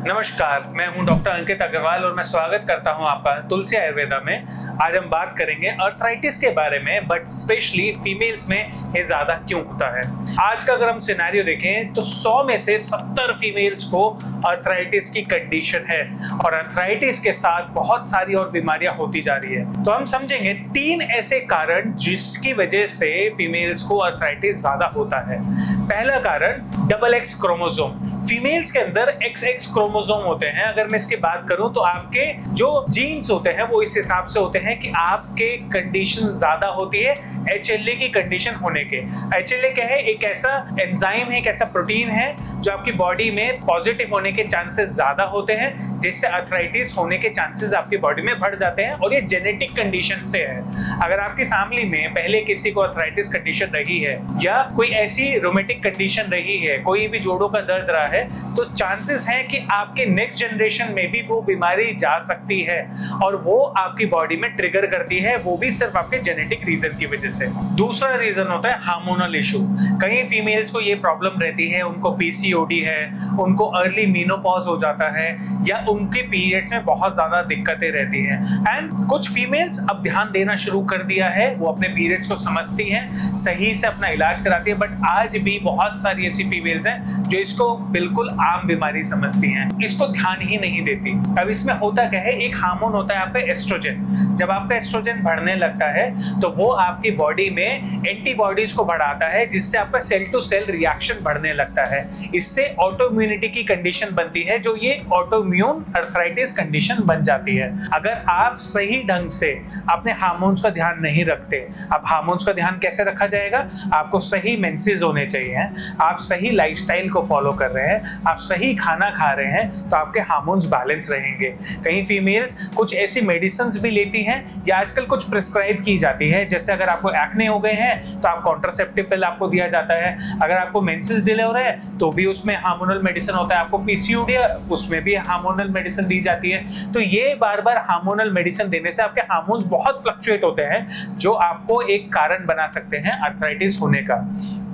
नमस्कार, मैं हूं डॉक्टर अंकित अग्रवाल और मैं स्वागत करता हूं आपका तुलसी आयुर्वेदा में। आज हम बात करेंगे अर्थराइटिस के बारे में, बट स्पेशली फीमेल्स में ये ज्यादा क्यों होता है। आज का अगर हम सिनेरियो देखें तो 100 में से 70 फीमेल्स को अर्थराइटिस की कंडीशन है और अर्थराइटिस के साथ बहुत सारी और बीमारियां होती जा रही है। तो हम समझेंगे 3 ऐसे कारण जिसकी वजह से फीमेल्स को अर्थराइटिस ज्यादा होता है। पहला कारण XX क्रोमोसोम। फीमेल्स के अंदर XX क्रोमोसोम होते हैं। अगर मैं इसकी बात करूं तो आपके जो जीन्स होते हैं वो इस हिसाब से होते हैं कि आपके कंडीशन ज्यादा होती है HLA की कंडीशन होने के। HLA क्या है? एक ऐसा एंजाइम है, एक ऐसा प्रोटीन है जो आपकी बॉडी में पॉजिटिव होने के चांसेस ज्यादा होते हैं, जिससे अर्थराइटिस होने के चांसेस आपकी बॉडी में बढ़ जाते हैं और ये जेनेटिक कंडीशन से है। अगर आपकी फैमिली में पहले किसी को अर्थराइटिस कंडीशन रही है या कोई ऐसी रोमेटिक कंडीशन रही है, कोई भी जोड़ों का दर्द रहा है, तो चांसेस हैं कि आपके नेक्स्ट जनरेशन में भी वो बीमारी जा सकती है और वो आपकी बॉडी में ट्रिगर करती है, वो भी सिर्फ आपके जेनेटिक रीजन की वजह से। दूसरा रीजन होता है हार्मोनल इशू। कई फीमेल्स को ये प्रॉब्लम रहती है, उनको PCOD है, उनको अर्ली मेनोपॉज हो जाता है या उनके पीरियड्स में बहुत ज्यादा दिक्कतें रहती हैं। एंड कुछ फीमेल्स अब ध्यान देना शुरू कर दिया है, वो अपने पीरियड्स को समझती हैं, सही से अपना इलाज कराती है, बट आज भी बहुत सारी ऐसी फीमेल्स हैं जो इसको बिल्कुल आम बीमारी समझती हैं, इसको ध्यान ही नहीं देती। अब इसमें होता क्या है, एक हार्मोन होता है आपका एस्ट्रोजन। जब आपका एस्ट्रोजन बढ़ने लगता है तो वो आपकी बॉडी में एंटीबॉडीज को बढ़ाता है, जिससे आपका सेल टू सेल रिएक्शन बढ़ने लगता है। इससे ऑटोइम्यूनिटी की कंडीशन बनती है, जो ये ऑटोइम्यून अर्थराइटिस कंडीशन बन जाती है। अगर आप सही ढंग से अपने हार्मोन्स का ध्यान नहीं रखते, अब हार्मोन्स का ध्यान कैसे रखा जाएगा? आपको सही मेंसेस होने चाहिए, आप सही लाइफस्टाइल को फॉलो कर रहे हैं, आप सही खाना खा रहे हैं, तो आपके हार्मोन्स बैलेंस रहेंगे। कई फीमेल्स कुछ ऐसी मेडिसिन्स भी लेती हैं या आजकल कुछ प्रिस्क्राइब की जाती है, जैसे अगर आपको एक्ने हो गए हैं तो आप कॉन्ट्रासेप्टिव पिल आपको दिया जाता है। अगर आपको मेंसेस डिले हो रहे हैं तो भी उसमें हार्मोनल मेडिसिन होता है। आपको PCOD है उसमें भी हार्मोनल मेडिसिन दी जाती है। तो ये बार बार हार्मोनल मेडिसिन देने से आपके हार्मोन्स बहुत फ्लक्चुएट होते हैं, जो आपको एक कारण बना सकते हैं अर्थराइटिस होने का।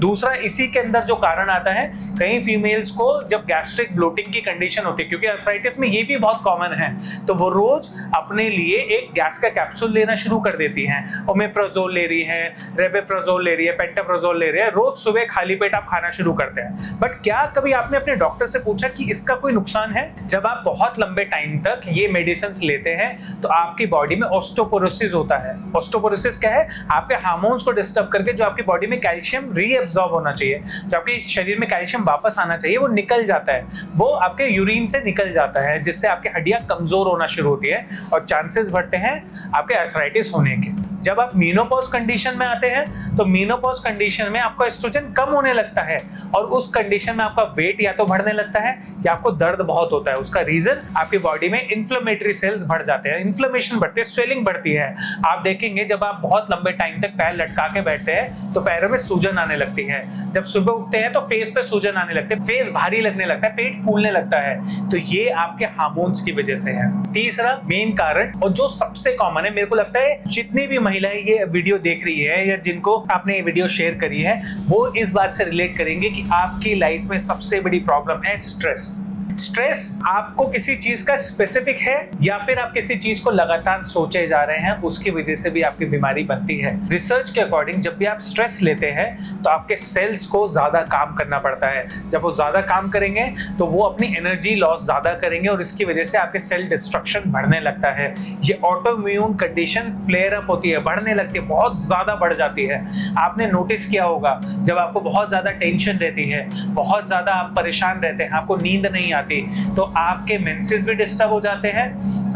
दूसरा इसी के अंदर जो कारण आता है, कई फीमेल्स को जब गैस्ट्रिक ब्लोटिंग की कंडीशन होती है, क्योंकि अर्थराइटिस में ये भी बहुत कॉमन है, तो वो रोज अपने लिए एक गैस का कैप्सूल लेना शुरू कर देती हैं। ओमेप्राजोल ले रही है, रेबेप्राजोल ले रही है, पेंटाप्राजोल ले रही है, रोज सुबह खाली पेट आप खाना शुरू करते हैं। बट क्या कभी आपने अपने डॉक्टर से पूछा कि इसका कोई नुकसान है? जब आप बहुत लंबे टाइम तक ये मेडिसिन लेते हैं तो आपकी बॉडी में ऑस्टियोपोरोसिस होता है। ऑस्टियोपोरोसिस क्या है? आपके हार्मोन्स को डिस्टर्ब करके जो आपकी बॉडी में कैल्शियम रीएब्सॉर्ब होना चाहिए, जो आपके शरीर में कैल्शियम वापस आना चाहिए, वो निकल जाता है, वो आपके यूरिन से निकल जाता है, जिससे आपकी हड्डियां कमजोर होना शुरू होती है और चांसेस बढ़ते हैं आपके अर्थराइटिस होने के। जब आप मेनोपॉज कंडीशन में आते हैं तो मेनोपॉज कंडीशन में आपका एस्ट्रोजन कम होने लगता है और उस कंडीशन में आपका वेट या तो बढ़ने लगता है या आपको दर्द बहुत होता है। उसका रीजन आपकी बॉडी में इन्फ्लेमेटरी सेल्स बढ़ जाते हैं, इन्फ्लेमेशन बढ़ती है, स्वेलिंग बढ़ती है। आप देखेंगे जब आप बहुत लंबे टाइम तक पैर लटका के बैठते हैं तो पैरों में सूजन आने लगती है। जब सुबह उठते हैं तो फेस पे सूजन आने लगती है, फेस भारी लगने लगता है, पेट फूलने लगता है, तो ये आपके हार्मोन्स की वजह से है। तीसरा मेन कारण, और जो सबसे कॉमन है, मेरे को लगता है जितनी भी महिलाएं ये वीडियो देख रही है या जिनको आपने ये वीडियो शेयर करी है, वो इस बात से रिलेट करेंगे कि आपकी लाइफ में सबसे बड़ी प्रॉब्लम है स्ट्रेस। स्ट्रेस आपको किसी चीज का स्पेसिफिक है या फिर आप किसी चीज को लगातार सोचे जा रहे हैं, उसकी वजह से भी आपकी बीमारी बनती है। रिसर्च के अकॉर्डिंग जब भी आप स्ट्रेस लेते हैं तो आपके सेल्स को ज्यादा काम करना पड़ता है। जब वो ज्यादा काम करेंगे तो वो अपनी एनर्जी लॉस ज्यादा करेंगे और इसकी वजह से आपके सेल डिस्ट्रक्शन बढ़ने लगता है। ये ऑटोइम्यून कंडीशन फ्लेयर अप होती है, बढ़ने लगती है, बहुत ज्यादा बढ़ जाती है। आपने नोटिस किया होगा जब आपको बहुत ज्यादा टेंशन रहती है, बहुत ज्यादा आप परेशान रहते हैं, आपको नींद नहीं आती, तो आपके मेंसेस भी डिस्टर्ब हो जाते हैं,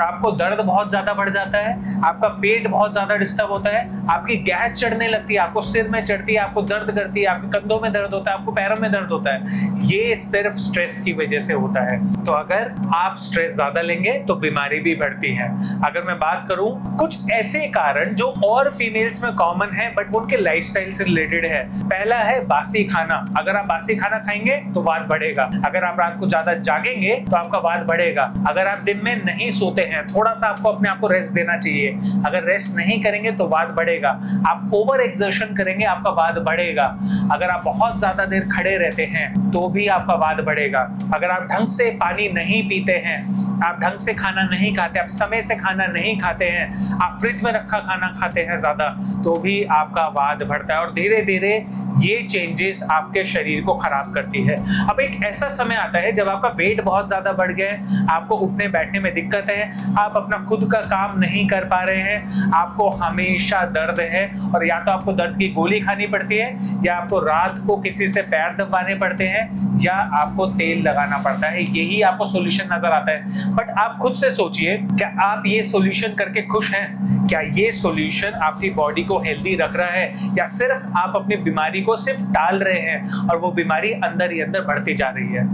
आपको दर्द बहुत ज्यादा बढ़ जाता है, आपका पेट बहुत ज्यादा डिस्टर्ब होता है, आपकी गैस चढ़ने लगती है, आपको सिर में चढ़ती है, आपको दर्द करती है, आपके कंधों में दर्द होता है, आपको पैरों में दर्द होता है। ये सिर्फ स्ट्रेस की वजह से होता है। तो अगर आप स्ट्रेस ज्यादा लेंगे तो बीमारी भी बढ़ती है। अगर मैं बात करूं कुछ ऐसे कारण जो और फीमेल्स में कॉमन है बट वो उनके लाइफस्टाइल से रिलेटेड है। पहला है बासी खाना। अगर आप बासी खाना खाएंगे तो वात बढ़ेगा। अगर आप रात को ज्यादा जागेंगे तो आपका वात बढ़ेगा। अगर आप दिन में नहीं सोते हैं, थोड़ा सा आपको अपने आप को रेस्ट देना चाहिए। अगर रेस्ट नहीं करेंगे तो वात बढ़ेगा। आप ओवर एक्सर्शन करेंगे, आपका वात बढ़ेगा। अगर आप बहुत ज्यादा देर खड़े रहते हैं तो भी आपका वात बढ़ेगा। अगर आप ढंग से पानी नहीं पीते हैं, आप ढंग से खाना नहीं खाते, आप समय से खाना नहीं खाते हैं, आप फ्रिज में रखा खाना खाते हैं ज्यादा, तो भी आपका वात बढ़ता है। और धीरे धीरे ये चेंजेस आपके शरीर को खराब करती है। अब एक ऐसा समय आता है जब आपका वेट बहुत ज्यादा बढ़ गया है, आपको उठने बैठने में दिक्कत है, आप अपना खुद का काम नहीं कर पा रहे हैं, आपको हमेशा दर्द है, और या तो आपको दर्द की गोली खानी पड़ती है, या आपको रात को किसी से पैर दबाने पड़ते हैं, या आपको तेल लगाना पड़ता है। यही आपको सॉल्यूशन नजर आता है। बट आप खुद से सोचिए, क्या आप ये सॉल्यूशन करके खुश हैं? क्या ये सॉल्यूशन आपकी बॉडी को हेल्दी रख रहा है, या सिर्फ आप अपनी बीमारी को सिर्फ टाल रहे हैं और वो बीमारी अंदर ही अंदर बढ़ती जा रही है?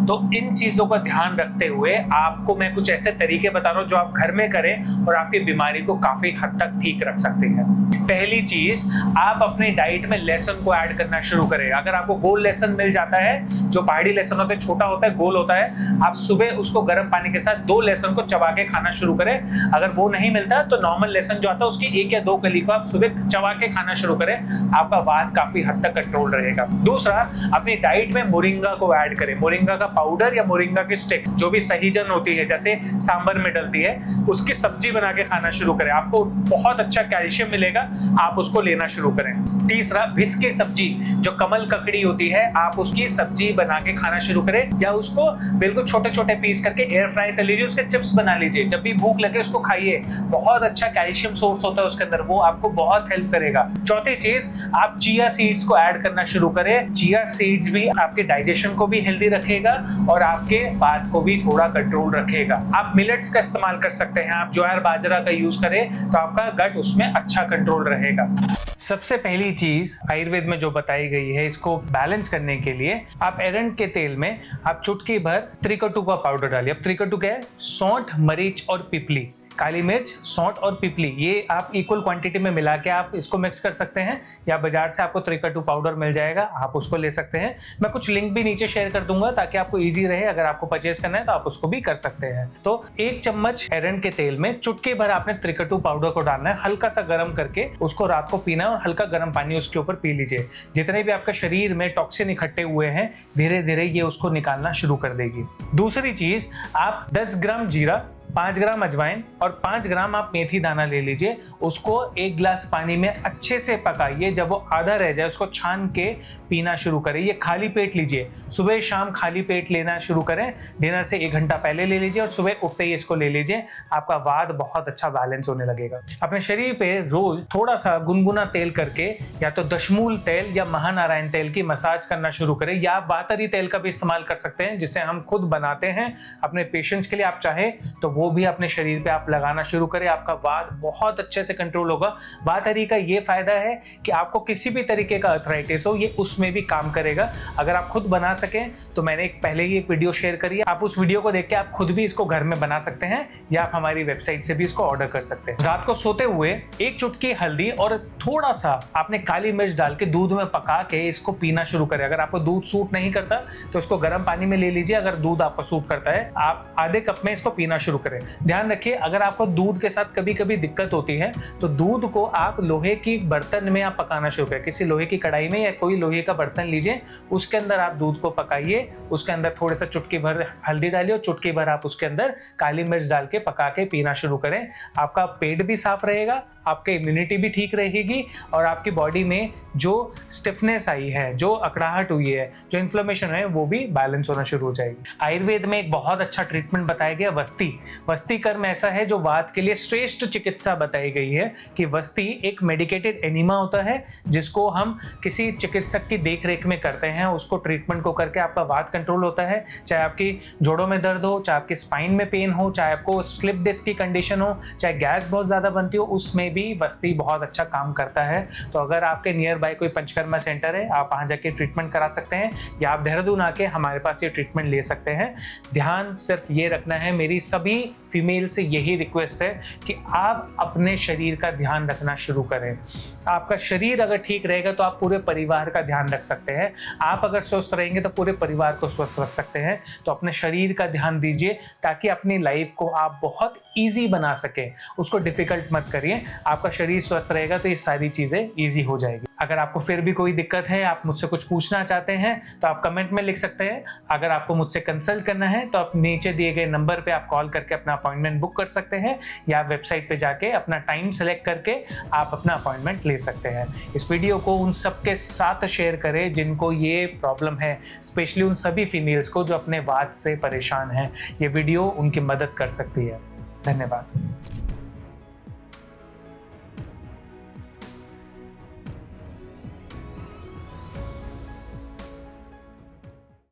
तो इन चीजों का ध्यान रखते हुए आपको मैं कुछ ऐसे तरीके बता रहा हूं जो आप घर में करें और आपकी बीमारी को काफी हद तक ठीक रख सकते हैं। पहली चीज, आप अपने डाइट में लहसुन को ऐड करना शुरू करें। अगर आपको गोल लहसुन मिल जाता है, जो पहाड़ी लहसुन होता है, छोटा होता है, गोल होता है, आप सुबह उसको गर्म पानी के साथ 2 लहसुन को चबा के खाना शुरू करें। अगर वो नहीं मिलता तो नॉर्मल लहसुन जो आता है उसकी 1 या 2 कली को आप सुबह चबा के खाना शुरू करें। आपका वात काफी हद तक कंट्रोल रहेगा। दूसरा, अपनी डाइट में मोरिंगा को ऐड करें। मोरिंगा का पाउडर या मोरिंगा की स्टिक, जो भी सहीजन होती है, जैसे सांबर में डलती है, उसकी सब्जी बना के खाना शुरू करें। आपको बहुत अच्छा कैल्शियम मिलेगा, आप उसको लेना शुरू करें। तीसरा, भिस की सब्जी, जो कमल ककड़ी होती है, आप उसकी सब्जी बना के खाना शुरू करें, या उसको बिल्कुल छोटे छोटे पीस करके एयर फ्राई कर लीजिए, उसके चिप्स बना लीजिए। जब भी भूख लगे उसको खाइए, बहुत अच्छा कैल्शियम सोर्स होता है उसके अंदर, वो आपको बहुत हेल्प करेगा। चौथी चीज, आप चिया सीड्स को ऐड करना शुरू करें। चिया सीड्स भी आपके डाइजेशन को भी हेल्दी रखेगा और आपके वात को भी थोड़ा कंट्रोल रखेगा। आप मिलेट्स का इस्तेमाल कर सकते हैं, आप ज्वार बाजरा का यूज करें तो आपका गट उसमें अच्छा कंट्रोल रहेगा। सबसे पहली चीज आयुर्वेद में जो बताई गई है, इसको बैलेंस करने के लिए आप एरंड के तेल में आप चुटकी भर त्रिकटु का पाउडर डालिए। अब त्रिकटु क्या है? सौंठ, मरीच और पिपली, काली मिर्च, सौंठ और पिपली, ये आप इक्वल क्वांटिटी में मिला के आप इसको मिक्स कर सकते हैं, या बाजार से आपको त्रिकटु पाउडर मिल जाएगा, आप उसको ले सकते हैं। मैं कुछ लिंक भी नीचे शेयर कर दूंगा ताकि आपको इजी रहे, अगर आपको परचेज करना है तो आप उसको भी कर सकते हैं। तो 1 चम्मच एरंड के तेल में चुटकी भर आपने त्रिकटु पाउडर को डालना है, हल्का सा गर्म करके उसको रात को पीना है, और हल्का गर्म पानी उसके ऊपर पी लीजिए। जितने भी आपके शरीर में टॉक्सिन इकट्ठे हुए हैं, धीरे धीरे ये उसको निकालना शुरू कर देगी। दूसरी चीज, आप 10 ग्राम जीरा, 5 ग्राम अजवाइन और 5 ग्राम आप मेथी दाना ले लीजिए, उसको 1 गिलास पानी में अच्छे से पकाइए। जब वो आधा रह जाए उसको छान के पीना शुरू करें। ये खाली पेट लीजिए, सुबह शाम खाली पेट लेना शुरू करें। डिनर से 1 घंटा पहले ले लीजिए और सुबह उठते ही इसको ले लीजिए। आपका वात बहुत अच्छा बैलेंस होने लगेगा। अपने शरीर पे रोज थोड़ा सा गुनगुना तेल करके, या तो दशमूल तेल या महानारायण तेल की मसाज करना शुरू करें, या आप वातरी तेल का भी इस्तेमाल कर सकते हैं, जिसे हम खुद बनाते हैं अपने पेशेंट्स के लिए। आप चाहे तो वो भी अपने शरीर पे आप लगाना शुरू करें, आपका वात बहुत अच्छे से कंट्रोल होगा। वातरी का ये फायदा है कि आपको किसी भी तरीके का अर्थराइटिस हो, ये उसमें भी काम करेगा। अगर आप खुद बना सकें तो मैंने पहले ही एक वीडियो शेयर करी है, आप उस वीडियो को देख के आप खुद भी इसको घर में बना सकते हैं, या आप हमारी वेबसाइट से भी इसको ऑर्डर कर सकते हैं। रात को सोते हुए 1 चुटकी हल्दी और थोड़ा सा आपने काली मिर्च डाल के दूध में पका के इसको पीना शुरू करें। अगर आपको दूध सूट नहीं करता तो इसको गर्म पानी में ले लीजिए, अगर दूध आपको सूट करता है आप आधे कप में इसको पीना शुरू करें। ध्यान रखिए, अगर आपको दूध के साथ कभी कभी दिक्कत होती है तो दूध को आप लोहे की बर्तन में आप पकाना शुरू करें। किसी लोहे की कढ़ाई में या कोई लोहे का बर्तन लीजिए, उसके अंदर आप दूध को पकाइए, उसके अंदर थोड़ा सा चुटकी भर हल्दी डालिए और चुटकी भर आप उसके अंदर काली मिर्च डाल के पका के पीना शुरू करें। आपका पेट भी साफ रहेगा, आपकी इम्यूनिटी भी ठीक रहेगी, और आपकी बॉडी में जो स्टिफनेस आई है, जो अकड़ाहट हुई है, जो इन्फ्लेमेशन है, वो भी बैलेंस होना शुरू हो जाएगी। आयुर्वेद में एक बहुत अच्छा ट्रीटमेंट बताया गया, वस्ती। वस्ती कर्म ऐसा है जो वात के लिए श्रेष्ठ चिकित्सा बताई गई है कि वस्ती एक मेडिकेटेड एनिमा होता है, जिसको हम किसी चिकित्सक की देखरेख में करते हैं। उसको ट्रीटमेंट को करके आपका वात कंट्रोल होता है, चाहे आपकी जोड़ों में दर्द हो, चाहे आपकी स्पाइन में पेन हो, चाहे आपको स्लिप डिस्क की कंडीशन हो, चाहे गैस बहुत ज्यादा बनती हो, उसमें भी वस्ती बहुत अच्छा काम करता है। तो अगर आपके नियर बाय कोई पंचकर्मा सेंटर है, आप वहां जाके ट्रीटमेंट करा सकते हैं, या आप देहरादून आके हमारे पास ये ट्रीटमेंट ले सकते हैं। ध्यान सिर्फ ये रखना है, मेरी सभी फीमेल से यही रिक्वेस्ट है कि आप अपने शरीर का ध्यान रखना शुरू करें। आपका शरीर अगर ठीक रहेगा तो आप पूरे परिवार का ध्यान रख सकते हैं। आप अगर स्वस्थ रहेंगे तो पूरे परिवार को स्वस्थ रख सकते हैं। तो अपने शरीर का ध्यान दीजिए ताकि अपनी लाइफ को आप बहुत ईजी बना सकें, उसको डिफिकल्ट मत करिए। आपका शरीर स्वस्थ रहेगा तो ये सारी चीज़ें ईजी हो जाएगी। अगर आपको फिर भी कोई दिक्कत है, आप मुझसे कुछ पूछना चाहते हैं तो आप कमेंट में लिख सकते हैं। अगर आपको मुझसे कंसल्ट करना है तो आप नीचे दिए गए नंबर पे आप कॉल करके अपना अपॉइंटमेंट बुक कर सकते हैं, या वेबसाइट पे जाके अपना टाइम सेलेक्ट करके आप अपना अपॉइंटमेंट ले सकते हैं। इस वीडियो को उन सबके साथ शेयर करें जिनको ये प्रॉब्लम है, स्पेशली उन सभी फीमेल्स को जो अपने वात से परेशान हैं। ये वीडियो उनकी मदद कर सकती है। धन्यवाद।